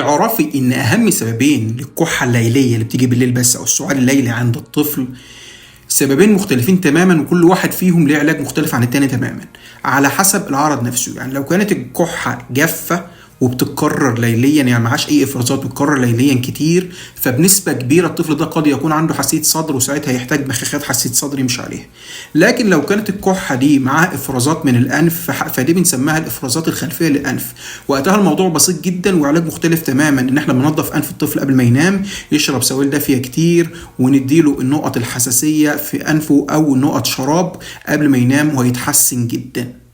اعرفي ان اهم سببين للكحة الليلية اللي بتيجي بالليل بس او السعال الليلي عند الطفل سببين مختلفين تماما، وكل واحد فيهم ليه علاج مختلف عن التاني تماما على حسب العرض نفسه. يعني لو كانت الكحة جافة وبتتكرر ليليا، يعني معهاش اي افرازات، بتتكرر ليليا كتير، فبنسبه كبيره الطفل ده قد يكون عنده حساسيه صدر، وساعتها يحتاج بخاخات حساسيه صدر يمشي عليها. لكن لو كانت الكحه دي معاها افرازات من الانف، فدي بنسميها الافرازات الخلفيه للانف. وقتها الموضوع بسيط جدا وعلاج مختلف تماما، ان احنا بننظف انف الطفل قبل ما ينام، يشرب سوائل دافيه كتير، ونديله النقط الحساسيه في انفه او نقط شراب قبل ما ينام، وهيتحسن جدا.